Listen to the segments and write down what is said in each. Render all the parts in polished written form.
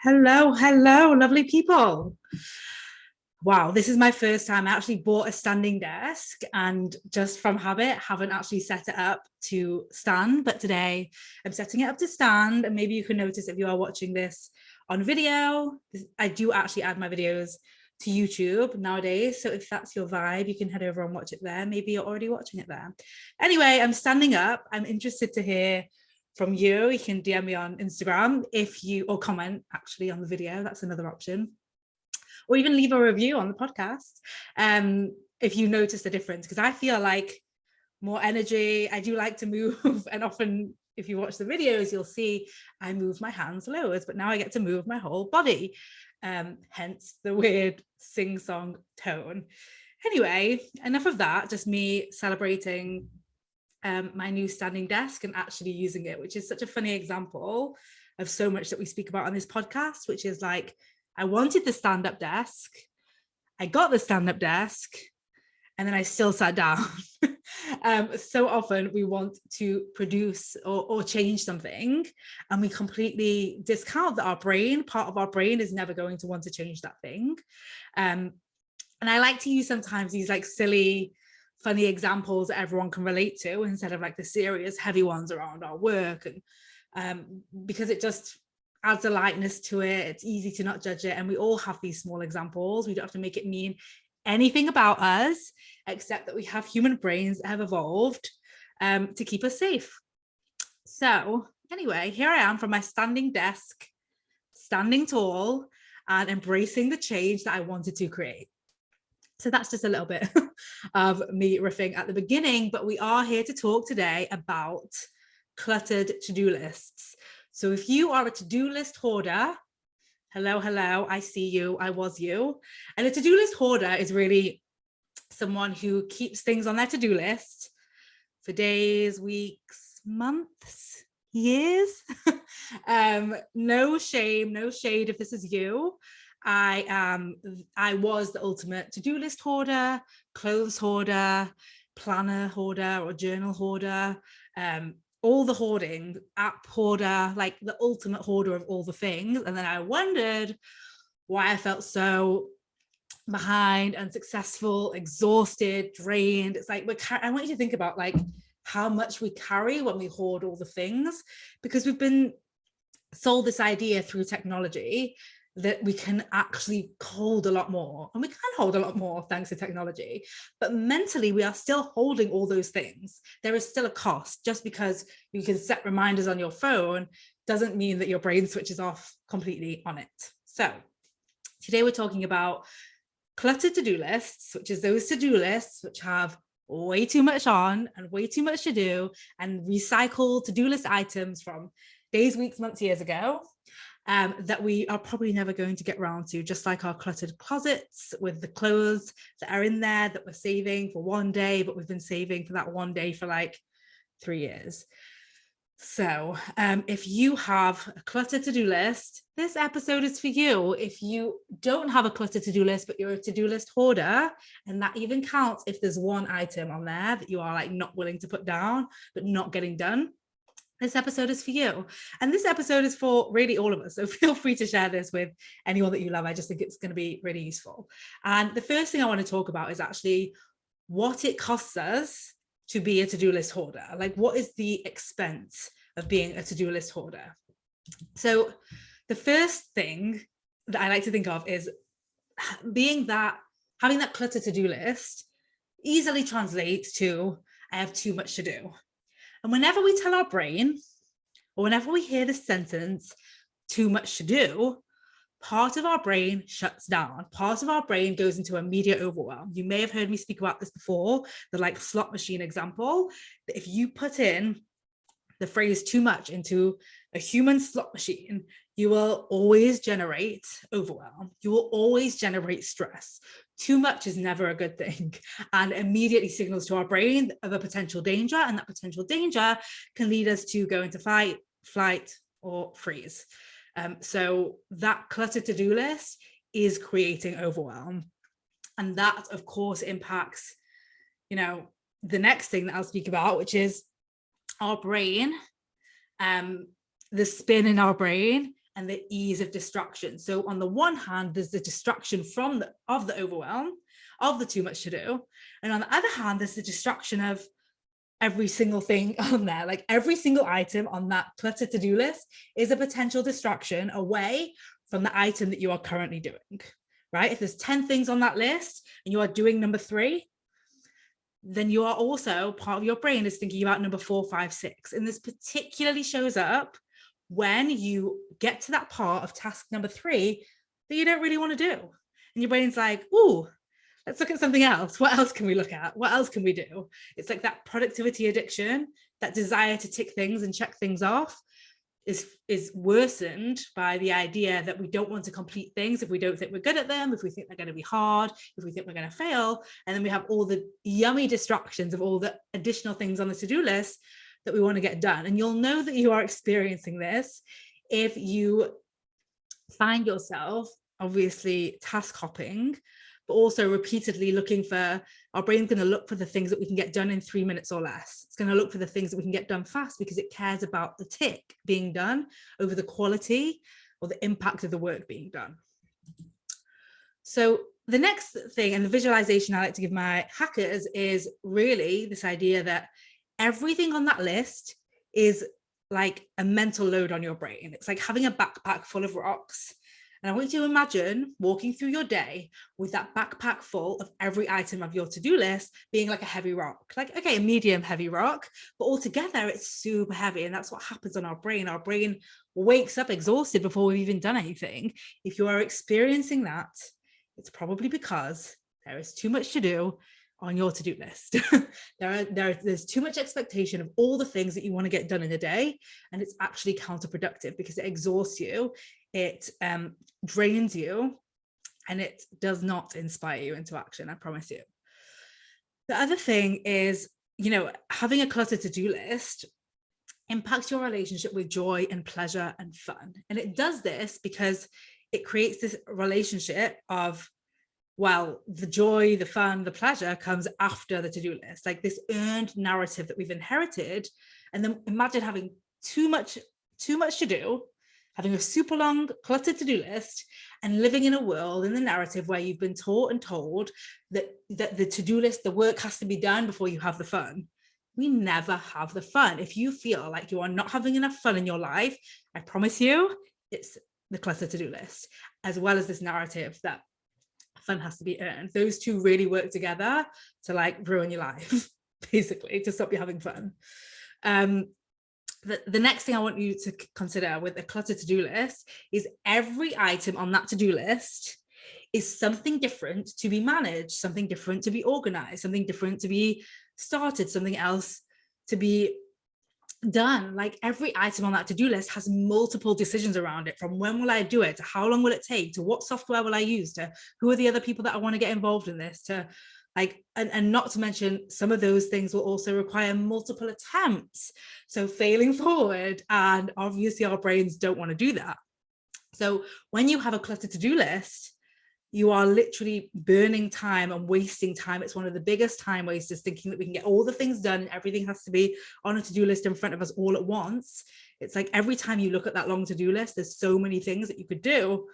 Hello, hello, lovely people. Wow, this is my first time. I actually bought a standing desk and just from habit, haven't actually set it up to stand. But today I'm setting it up to stand. And maybe you can notice if you are watching this on video, I do actually add my videos to YouTube nowadays. So if that's your vibe, you can head over and watch it there. Maybe you're already watching it there. Anyway, I'm standing up. I'm interested to hear from you. You can DM me on Instagram or comment actually on the video. That's another option. Or even leave a review on the podcast if you notice the difference, because I feel like more energy. I do like to move, and often if you watch the videos, you'll see I move my hands loads, but now I get to move my whole body. Hence the weird sing-song tone. Anyway, enough of that, just me celebrating my new standing desk and actually using it, which is such a funny example of so much that we speak about on this podcast, which is like, I wanted the stand-up desk, I got the stand-up desk, and then I still sat down. So often we want to produce or change something, and we completely discount that part of our brain is never going to want to change that thing. And I like to use sometimes these like silly, funny examples that everyone can relate to instead of like the serious, heavy ones around our work. And because it just adds a lightness to it. It's easy to not judge it. And we all have these small examples. We don't have to make it mean anything about us, except that we have human brains that have evolved to keep us safe. So anyway, here I am from my standing desk, standing tall and embracing the change that I wanted to create. So that's just a little bit of me riffing at the beginning, but we are here to talk today about cluttered to-do lists. So if you are a to-do list hoarder, hello, I see you, I was you. And a to-do list hoarder is really someone who keeps things on their to-do list for days, weeks, months, years. No shame, no shade if this is you. I was the ultimate to-do list hoarder, clothes hoarder, planner hoarder, or journal hoarder. All the hoarding, app hoarder, like the ultimate hoarder of all the things. And then I wondered why I felt so behind, unsuccessful, exhausted, drained. It's like, I want you to think about like how much we carry when we hoard all the things, because we've been sold this idea through technology that we can actually hold a lot more, and we can hold a lot more thanks to technology, but mentally we are still holding all those things. There is still a cost. Just because you can set reminders on your phone doesn't mean that your brain switches off completely on it. So today we're talking about cluttered to-do lists, which is those to-do lists which have way too much on and way too much to do, and recycled to-do list items from days, weeks, months, years ago, that we are probably never going to get around to, just like our cluttered closets with the clothes that are in there that we're saving for one day, but we've been saving for that one day for like 3 years. So if you have a cluttered to-do list, this episode is for you. If you don't have a cluttered to-do list, but you're a to-do list hoarder, and that even counts if there's one item on there that you are like not willing to put down, but not getting done, this episode is for you. And this episode is for really all of us. So feel free to share this with anyone that you love. I just think it's going to be really useful. And the first thing I want to talk about is actually what it costs us to be a to-do list hoarder. Like, what is the expense of being a to-do list hoarder? So the first thing that I like to think of is having that cluttered to-do list easily translates to, I have too much to do. And whenever we tell our brain, or whenever we hear the sentence, too much to do, part of our brain shuts down. Part of our brain goes into immediate overwhelm. You may have heard me speak about this before, the like slot machine example, that if you put in the phrase too much into a human slot machine, you will always generate overwhelm. You will always generate stress. Too much is never a good thing, and immediately signals to our brain of a potential danger, and that potential danger can lead us to go into fight, flight, or freeze. So that cluttered to-do list is creating overwhelm. And that, of course, impacts, the next thing that I'll speak about, which is our brain, the spin in our brain, and the ease of distraction. So on the one hand, there's the distraction of the overwhelm, of the too much to do. And on the other hand, there's the distraction of every single thing on there. Like every single item on that cluttered to-do list is a potential distraction away from the item that you are currently doing, right? If there's 10 things on that list and you are doing number 3, then you are also, part of your brain is thinking about number 4, 5, 6. And this particularly shows up when you get to that part of task number 3 that you don't really want to do. And your brain's like, ooh, let's look at something else. What else can we look at? What else can we do? It's like that productivity addiction, that desire to tick things and check things off is worsened by the idea that we don't want to complete things if we don't think we're good at them, if we think they're going to be hard, if we think we're going to fail. And then we have all the yummy distractions of all the additional things on the to-do list that we want to get done. And you'll know that you are experiencing this if you find yourself obviously task hopping, but also repeatedly looking for, our brain's going to look for the things that we can get done in 3 minutes or less. It's going to look for the things that we can get done fast because it cares about the tick being done over the quality or the impact of the work being done. So the next thing, and the visualization I like to give my hackers, is really this idea that everything on that list is like a mental load on your brain. It's like having a backpack full of rocks. And I want you to imagine walking through your day with that backpack full of every item of your to-do list being like a heavy rock, like, okay, a medium heavy rock, but altogether it's super heavy. And that's what happens on our brain. Our brain wakes up exhausted before we've even done anything. If you are experiencing that, it's probably because there is too much to do on your to-do list. There's too much expectation of all the things that you want to get done in a day, and it's actually counterproductive because it exhausts you, it drains you, and it does not inspire you into action, I promise you. The other thing is, having a cluttered to-do list impacts your relationship with joy and pleasure and fun. And it does this because it creates this relationship of, well, the joy, the fun, the pleasure comes after the to-do list, like this earned narrative that we've inherited. And then imagine having too much to do, having a super long cluttered to-do list, and living in a world, in the narrative, where you've been taught and told that the to-do list, the work has to be done before you have the fun. We never have the fun. If you feel like you are not having enough fun in your life, I promise you, it's the cluttered to-do list, as well as this narrative that fun has to be earned. Those two really work together to like ruin your life, basically, to stop you having fun. The next thing I want you to consider with a cluttered to-do list is every item on that to-do list is something different to be managed, something different to be organized, something different to be started, something else to be done. Like every item on that to-do list has multiple decisions around it, from when will I do it, to how long will it take, to what software will I use, to who are the other people that I want to get involved in this, to like, and not to mention, some of those things will also require multiple attempts, so failing forward, and obviously our brains don't want to do that. So when you have a cluttered to-do list, you are literally burning time and wasting time. It's one of the biggest time wasters, thinking that we can get all the things done and everything has to be on a to-do list in front of us all at once. It's like every time you look at that long to-do list, there's so many things that you could do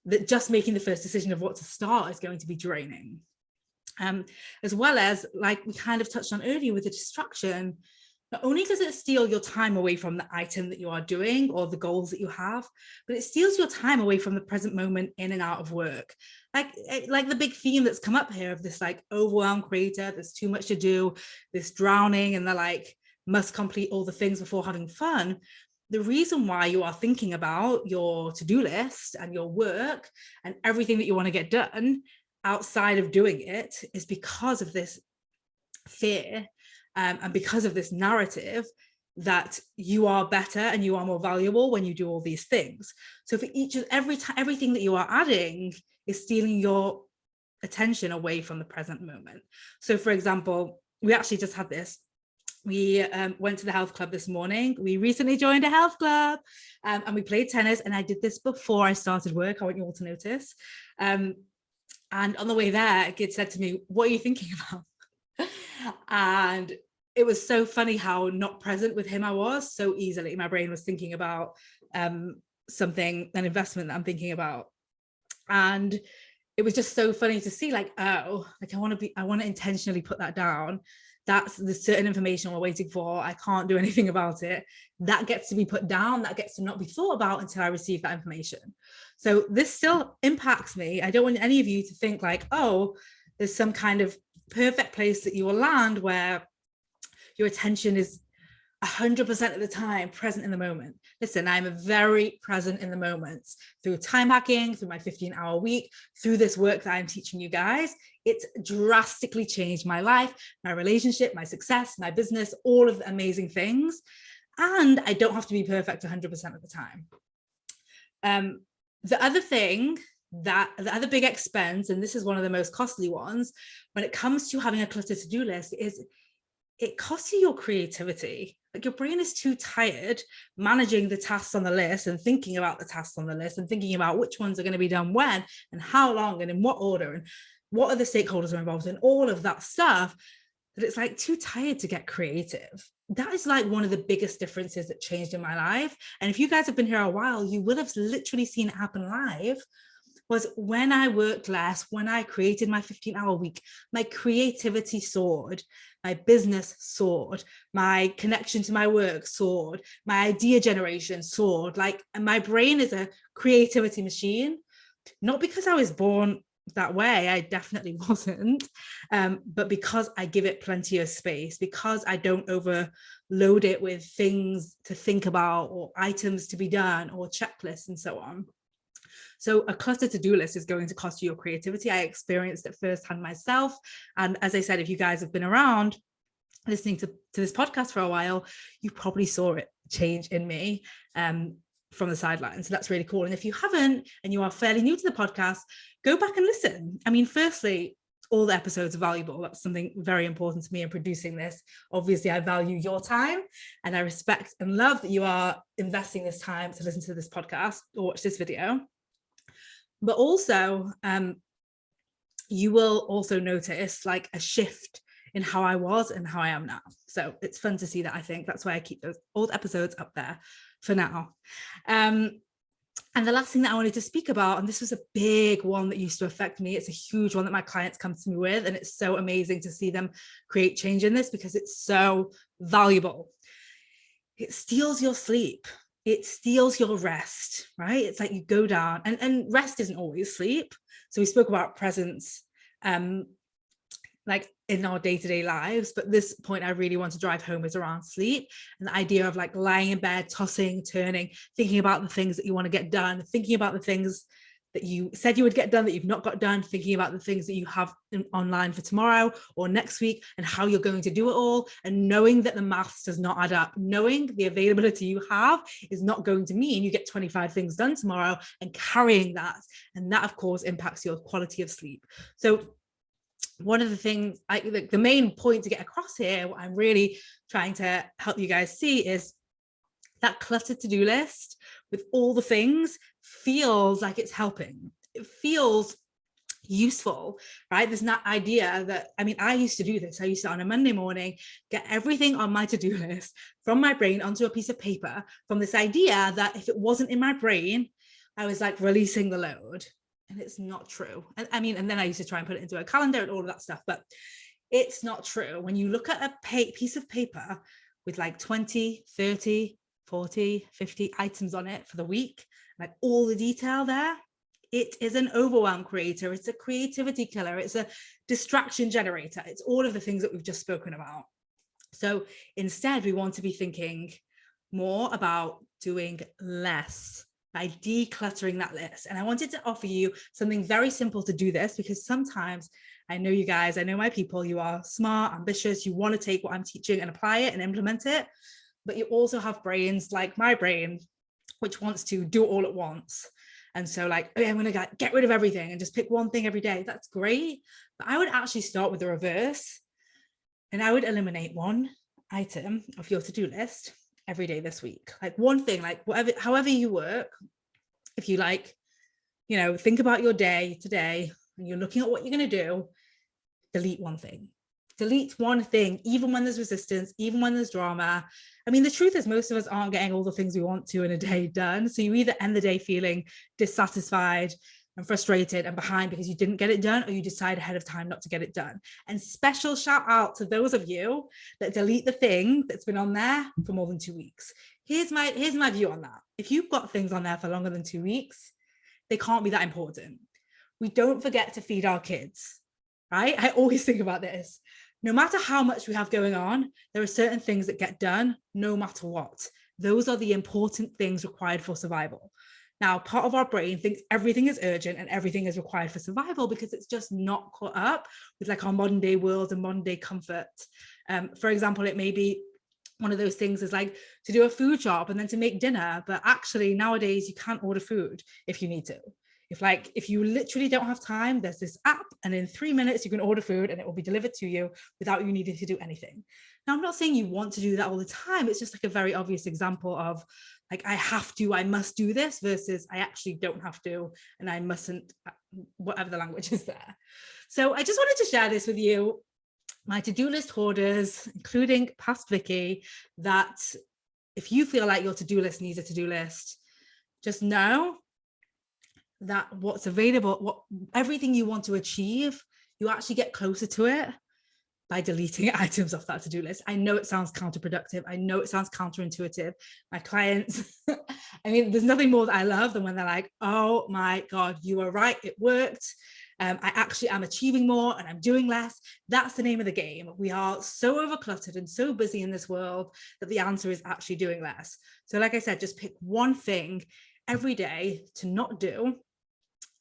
that just making the first decision of what to start is going to be draining. As well as, like we kind of touched on earlier with the distraction, not only does it steal your time away from the item that you are doing or the goals that you have, but it steals your time away from the present moment in and out of work. Like the big theme that's come up here of this like overwhelmed creator, there's too much to do, this drowning, and they're like, must complete all the things before having fun. The reason why you are thinking about your to-do list and your work and everything that you want to get done outside of doing it is because of this fear, and because of this narrative that you are better and you are more valuable when you do all these things. So for everything that you are adding is stealing your attention away from the present moment. So for example, we actually just had this. We went to the health club this morning. We recently joined a health club, and we played tennis, and I did this before I started work. I want you all to notice. And on the way there, a kid said to me, "What are you thinking about?" And it was so funny how not present with him I was so easily. My brain was thinking about an investment that I'm thinking about. And it was just so funny to see, like, oh, like I want to intentionally put that down. That's the certain information we're waiting for. I can't do anything about it. That gets to be put down. That gets to not be thought about until I receive that information. So this still impacts me. I don't want any of you to think like, oh, there's some kind of perfect place that you will land where your attention is 100% of the time present in the moment. Listen, I'm very present in the moments through time hacking, through my 15-hour week, through this work that I'm teaching you guys. It's drastically changed my life, my relationship, my success, my business, all of the amazing things. And I don't have to be perfect 100% of the time. The other big expense, and this is one of the most costly ones, when it comes to having a cluttered to-do list, is it costs you your creativity. Like your brain is too tired managing the tasks on the list and thinking about the tasks on the list and thinking about which ones are going to be done when and how long and in what order and what other stakeholders are involved in, all of that stuff, that it's like too tired to get creative. That is like one of the biggest differences that changed in my life. And if you guys have been here a while, you will have literally seen it happen live. Was when I worked less, when I created my 15-hour week, my creativity soared, my business soared, my connection to my work soared, my idea generation soared. Like, my brain is a creativity machine, not because I was born that way, I definitely wasn't, but because I give it plenty of space, because I don't overload it with things to think about or items to be done or checklists and so on. So a cluttered to-do list is going to cost you your creativity. I experienced it firsthand myself. And as I said, if you guys have been around listening to this podcast for a while, you probably saw it change in me from the sidelines. So that's really cool. And if you haven't, and you are fairly new to the podcast, go back and listen. I mean, firstly, all the episodes are valuable. That's something very important to me in producing this. Obviously, I value your time and I respect and love that you are investing this time to listen to this podcast or watch this video. But also, you will also notice like a shift in how I was and how I am now. So it's fun to see that. I think that's why I keep those old episodes up there for now. And the last thing that I wanted to speak about, and this was a big one that used to affect me, it's a huge one that my clients come to me with, and it's so amazing to see them create change in this because it's so valuable. It steals your sleep. It steals your rest, right? It's like you go down, and rest isn't always sleep. So we spoke about presence, like in our day-to-day lives, but this point I really want to drive home is around sleep and the idea of like lying in bed, tossing, turning, thinking about the things that you want to get done, thinking about the things that you said you would get done that you've not got done, thinking about the things that you have online for tomorrow or next week and how you're going to do it all, and knowing that the maths does not add up, knowing the availability you have is not going to mean you get 25 things done tomorrow, and carrying that. And that, of course, impacts your quality of sleep. So one of the things, the main point to get across here, what I'm really trying to help you guys see is that cluttered to-do list with all the things feels like it's helping. It feels useful, right? There's that idea that, I mean, I used to do this. I used to, on a Monday morning, get everything on my to-do list from my brain onto a piece of paper, from this idea that if it wasn't in my brain, I was like releasing the load. And it's not true. And I mean, and then I used to try and put it into a calendar and all of that stuff, but it's not true. When you look at a piece of paper with like 20, 30, 40, 50 items on it for the week, like all the detail there, it is an overwhelm creator. It's a creativity killer. It's a distraction generator. It's all of the things that we've just spoken about. So instead, we want to be thinking more about doing less by decluttering that list. And I wanted to offer you something very simple to do this, because sometimes I know you guys, I know my people, you are smart, ambitious, you want to take what I'm teaching and apply it and implement it, but you also have brains like my brain, which wants to do it all at once. And so like, okay, I'm going to get rid of everything and just pick one thing every day. That's great. But I would actually start with the reverse, and I would eliminate one item of your to-do list every day this week. Like one thing, like whatever, however you work, if you like, you know, think about your day today and you're looking at what you're going to do, delete one thing, delete one thing, even when there's resistance, even when there's drama. I mean, the truth is most of us aren't getting all the things we want to in a day done. So you either end the day feeling dissatisfied and frustrated and behind because you didn't get it done, or you decide ahead of time not to get it done. And special shout out to those of you that delete the thing that's been on there for more than 2 weeks. Here's my view on that. If you've got things on there for longer than 2 weeks, they can't be that important. We don't forget to feed our kids, right? I always think about this. No matter how much we have going on, there are certain things that get done no matter what. Those are the important things required for survival. Now, part of our brain thinks everything is urgent and everything is required for survival because it's just not caught up with like our modern day world and modern day comfort. For example, it may be one of those things is like to do a food job and then to make dinner. But actually nowadays you can't order food if you need to. If you literally don't have time, there's this app and in 3 minutes you can order food and it will be delivered to you without you needing to do anything. Now, I'm not saying you want to do that all the time. It's just like a very obvious example of like, I must do this versus I actually don't have to and I mustn't, whatever the language is there. So I just wanted to share this with you, my to-do list hoarders, including past Vicky, that if you feel like your to-do list needs a to-do list, just know that what's available, everything you want to achieve, you actually get closer to it by deleting items off that to-do list. I know it sounds counterproductive. I know it sounds counterintuitive. My clients, I mean, there's nothing more that I love than when they're like, oh my God, you are right, it worked. I actually am achieving more and I'm doing less. That's the name of the game. We are so overcluttered and so busy in this world that the answer is actually doing less. So like I said, just pick one thing every day to not do.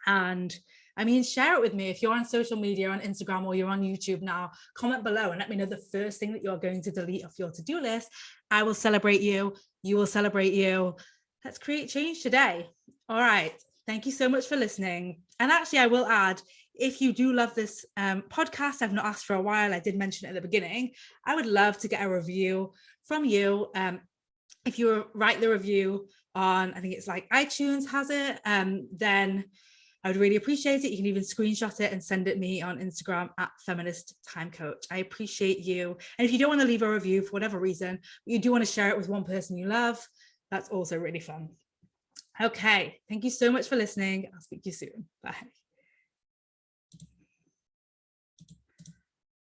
And I mean, share it with me. If you're on social media, on Instagram, or you're on YouTube now, comment below and let me know the first thing that you're going to delete off your to-do list. I will celebrate you. You will celebrate you. Let's create change today. All right. Thank you so much for listening. And actually, I will add, if you do love this podcast, I've not asked for a while. I did mention it at the beginning. I would love to get a review from you. If you write the review on, I think it's like iTunes has it, then I would really appreciate it. You can even screenshot it and send it me on Instagram at Feminist Time Coach. I appreciate you. And if you don't want to leave a review for whatever reason, but you do want to share it with one person you love, that's also really fun. Okay. Thank you so much for listening. I'll speak to you soon. Bye.